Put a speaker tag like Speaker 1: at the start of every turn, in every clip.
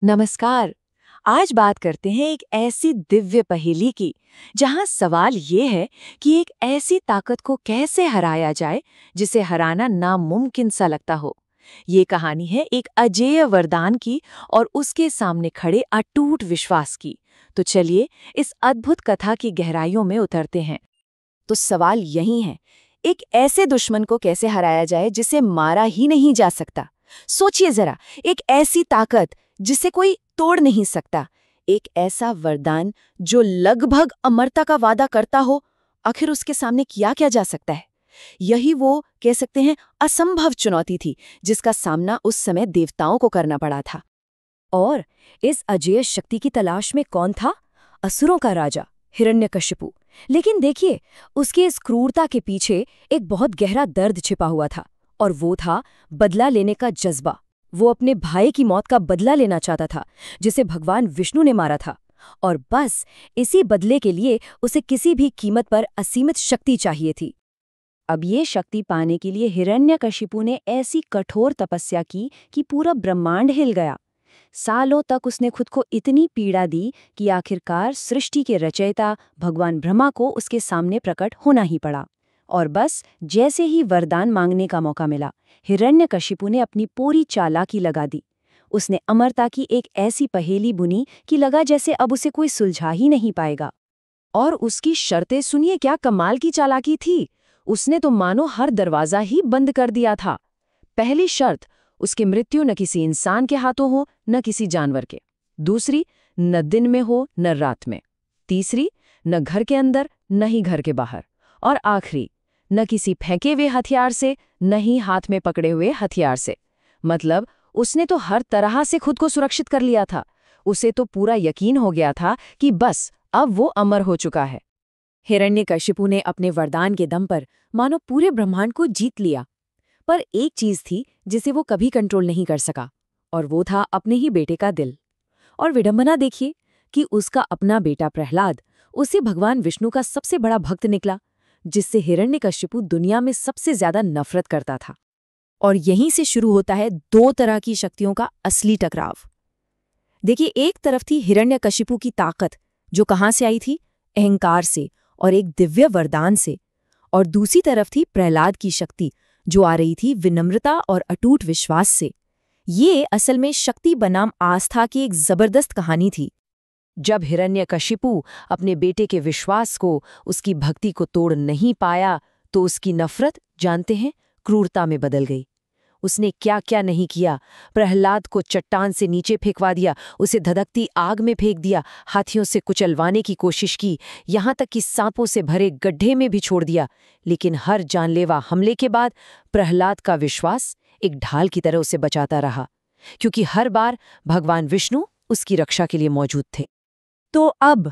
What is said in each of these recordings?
Speaker 1: नमस्कार। आज बात करते हैं एक ऐसी दिव्य पहेली की जहां सवाल ये है कि एक ऐसी ताकत को कैसे हराया जाए जिसे हराना नामुमकिन सा लगता हो। ये कहानी है एक अजेय वरदान की और उसके सामने खड़े अटूट विश्वास की। तो चलिए इस अद्भुत कथा की गहराइयों में उतरते हैं। तो सवाल यही है, एक ऐसे दुश्मन को कैसे हराया जाए जिसे मारा ही नहीं जा सकता। सोचिए जरा, एक ऐसी ताकत जिसे कोई तोड़ नहीं सकता, एक ऐसा वरदान जो लगभग अमरता का वादा करता हो। आखिर उसके सामने किया क्या जा सकता है? यही वो कह सकते हैं असंभव चुनौती थी जिसका सामना उस समय देवताओं को करना पड़ा था। और इस अजेय शक्ति की तलाश में कौन था? असुरों का राजा हिरण्यकशिपु। लेकिन देखिए, उसकी इस क्रूरता के पीछे एक बहुत गहरा दर्द छिपा हुआ था, और वो था बदला लेने का जज्बा। वो अपने भाई की मौत का बदला लेना चाहता था, जिसे भगवान विष्णु ने मारा था। और बस इसी बदले के लिए उसे किसी भी कीमत पर असीमित शक्ति चाहिए थी। अब ये शक्ति पाने के लिए हिरण्यकशिपु ने ऐसी कठोर तपस्या की कि पूरा ब्रह्मांड हिल गया। सालों तक उसने खुद को इतनी पीड़ा दी कि आखिरकार सृष्टि के रचयिता भगवान ब्रह्मा को उसके सामने प्रकट होना ही पड़ा। और बस जैसे ही वरदान मांगने का मौका मिला, हिरण्यकशिपु ने अपनी पूरी चालाकी लगा दी। उसने अमरता की एक ऐसी पहेली बुनी कि लगा जैसे अब उसे कोई सुलझा ही नहीं पाएगा। और उसकी शर्तें सुनिए, क्या कमाल की चालाकी थी। उसने तो मानो हर दरवाजा ही बंद कर दिया था। पहली शर्त, उसकी मृत्यु न किसी इंसान के हाथों हो न किसी जानवर के। दूसरी, न दिन में हो न रात में। तीसरी, न घर के अंदर न ही घर के बाहर। और आखिरी, न किसी फेंके हुए हथियार से न ही हाथ में पकड़े हुए हथियार से। मतलब उसने तो हर तरह से खुद को सुरक्षित कर लिया था। उसे तो पूरा यकीन हो गया था कि बस अब वो अमर हो चुका है। हिरण्यकशिपु ने अपने वरदान के दम पर मानो पूरे ब्रह्मांड को जीत लिया। पर एक चीज थी जिसे वो कभी कंट्रोल नहीं कर सका, और वो था अपने ही बेटे का दिल। और विडंबना देखिए कि उसका अपना बेटा प्रहलाद उसे भगवान विष्णु का सबसे बड़ा भक्त निकला, जिससे हिरण्यकशिपु दुनिया में सबसे ज्यादा नफरत करता था। और यहीं से शुरू होता है दो तरह की शक्तियों का असली टकराव। देखिए, एक तरफ थी हिरण्यकशिपु की ताकत, जो कहाँ से आई थी? अहंकार से और एक दिव्य वरदान से। और दूसरी तरफ थी प्रहलाद की शक्ति, जो आ रही थी विनम्रता और अटूट विश्वास से। ये असल में शक्ति बनाम आस्था की एक जबरदस्त कहानी थी। जब हिरण्यकशिपु अपने बेटे के विश्वास को, उसकी भक्ति को तोड़ नहीं पाया, तो उसकी नफरत, जानते हैं, क्रूरता में बदल गई। उसने क्या क्या नहीं किया। प्रहलाद को चट्टान से नीचे फेंकवा दिया, उसे धधकती आग में फेंक दिया, हाथियों से कुचलवाने की कोशिश की, यहाँ तक कि सांपों से भरे गड्ढे में भी छोड़ दिया। लेकिन हर जानलेवा हमले के बाद प्रहलाद का विश्वास एक ढाल की तरह उसे बचाता रहा, क्योंकि हर बार भगवान विष्णु उसकी रक्षा के लिए मौजूद थे। तो अब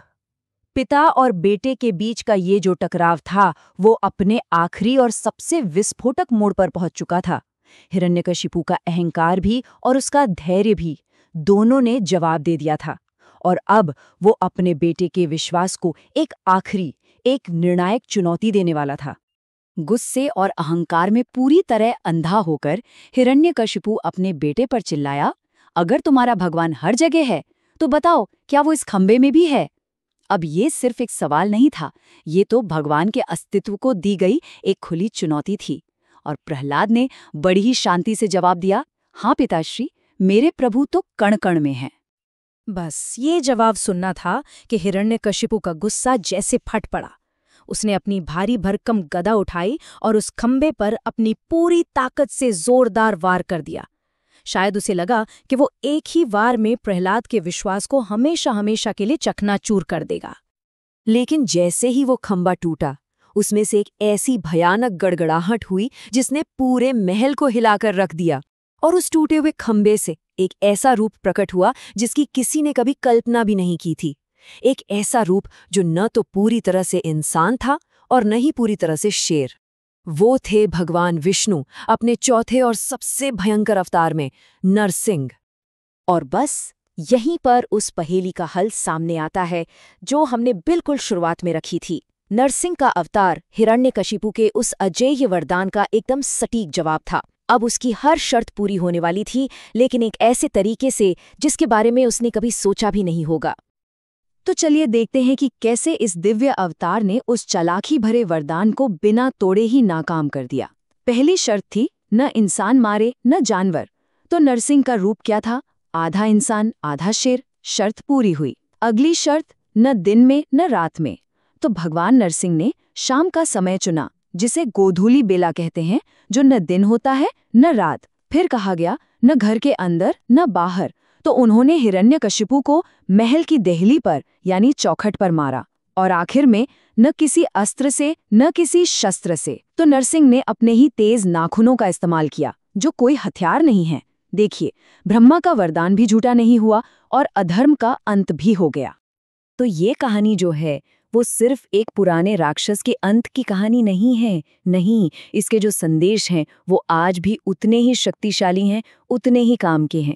Speaker 1: पिता और बेटे के बीच का ये जो टकराव था, वो अपने आखिरी और सबसे विस्फोटक मोड़ पर पहुंच चुका था। हिरण्यकशिपु का अहंकार भी और उसका धैर्य भी, दोनों ने जवाब दे दिया था। और अब वो अपने बेटे के विश्वास को एक आखिरी, एक निर्णायक चुनौती देने वाला था। गुस्से और अहंकार में पूरी तरह अंधा होकर हिरण्यकशिपु अपने बेटे पर चिल्लाया, अगर तुम्हारा भगवान हर जगह है तो बताओ, क्या वो इस खंबे में भी है? अब ये सिर्फ एक सवाल नहीं था, ये तो भगवान के अस्तित्व को दी गई एक खुली चुनौती थी। और प्रहलाद ने बड़ी ही शांति से जवाब दिया, हाँ पिताश्री, मेरे प्रभु तो कण कण में हैं। बस ये जवाब सुनना था कि हिरण्यकशिपु का गुस्सा जैसे फट पड़ा। उसने अपनी भारी भरकम गदा उठाई और उस खंबे पर अपनी पूरी ताकत से जोरदार वार कर दिया। शायद उसे लगा कि वो एक ही वार में प्रहलाद के विश्वास को हमेशा हमेशा के लिए चकनाचूर कर देगा। लेकिन जैसे ही वो खंबा टूटा, उसमें से एक ऐसी भयानक गड़गड़ाहट हुई जिसने पूरे महल को हिलाकर रख दिया। और उस टूटे हुए खंबे से एक ऐसा रूप प्रकट हुआ जिसकी किसी ने कभी कल्पना भी नहीं की थी। एक ऐसा रूप जो न तो पूरी तरह से इंसान था और न ही पूरी तरह से शेर। वो थे भगवान विष्णु अपने चौथे और सबसे भयंकर अवतार में, नरसिंह। और बस यहीं पर उस पहेली का हल सामने आता है जो हमने बिल्कुल शुरुआत में रखी थी। नरसिंह का अवतार हिरण्यकशिपु के उस अजेय वरदान का एकदम सटीक जवाब था।
Speaker 2: अब उसकी हर शर्त पूरी होने वाली थी, लेकिन एक ऐसे तरीके से जिसके बारे में उसने कभी सोचा भी नहीं होगा।
Speaker 1: तो चलिए देखते हैं कि कैसे इस दिव्य अवतार ने उस चालाकी भरे वरदान को बिना तोड़े ही नाकाम कर दिया। पहली शर्त थी न इंसान मारे न जानवर। तो नरसिंह का रूप क्या था? आधा इंसान आधा शेर। शर्त पूरी हुई। अगली शर्त, न दिन में न रात में। तो भगवान नरसिंह ने शाम का समय चुना, जिसे गोधूली बेला कहते हैं, जो न दिन होता है न रात। फिर कहा गया न घर के अंदर न बाहर। तो उन्होंने हिरण्यकशिपु को महल की देहली पर यानी चौखट पर मारा। और आखिर में न किसी अस्त्र से न किसी शस्त्र से, तो नरसिंह ने अपने ही तेज नाखूनों का इस्तेमाल किया, जो कोई हथियार नहीं है। देखिए, ब्रह्मा का वरदान भी झूठा नहीं हुआ और अधर्म का अंत भी हो गया।
Speaker 2: तो ये कहानी जो है वो सिर्फ एक पुराने राक्षस के अंत की कहानी नहीं है। नहीं, इसके जो संदेश हैं वो आज भी उतने ही शक्तिशाली हैं, उतने ही काम के हैं।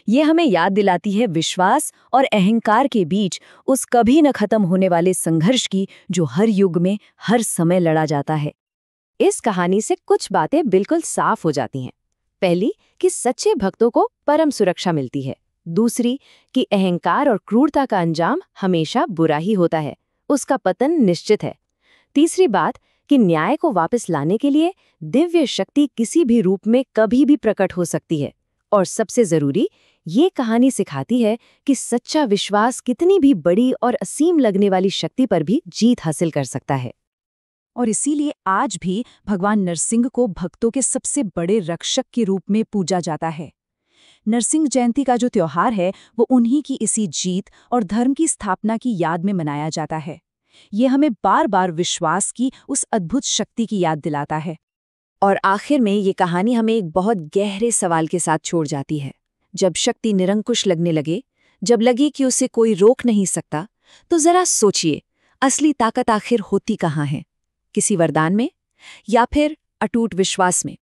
Speaker 2: ये हमें याद दिलाती है विश्वास और अहंकार के बीच उस कभी न खत्म होने वाले संघर्ष की, जो हर युग में हर समय लड़ा जाता है। इस कहानी से कुछ बातें बिल्कुल साफ हो जाती हैं। पहली, कि सच्चे भक्तों को परम सुरक्षा मिलती है। दूसरी, कि अहंकार और क्रूरता का अंजाम हमेशा बुरा ही होता है, उसका पतन निश्चित है। तीसरी बात, कि न्याय को वापस लाने के लिए दिव्य शक्ति किसी भी रूप में कभी भी प्रकट हो सकती है। और सबसे जरूरी, ये कहानी सिखाती है कि सच्चा विश्वास कितनी भी बड़ी और असीम लगने वाली शक्ति पर भी जीत हासिल कर सकता है।
Speaker 1: और इसीलिए आज भी भगवान नरसिंह को भक्तों के सबसे बड़े रक्षक के रूप में पूजा जाता है। नरसिंह जयंती का जो त्योहार है वो उन्हीं की इसी जीत और धर्म की स्थापना की याद में मनाया जाता है। ये हमें बार बार विश्वास की उस अद्भुत शक्ति की याद दिलाता है।
Speaker 2: और आखिर में ये कहानी हमें एक बहुत गहरे सवाल के साथ छोड़ जाती है। जब शक्ति निरंकुश लगने लगे, जब लगे कि उसे कोई रोक नहीं सकता, तो जरा सोचिए, असली ताकत आखिर होती कहाँ है? किसी वरदान में, या फिर अटूट विश्वास में?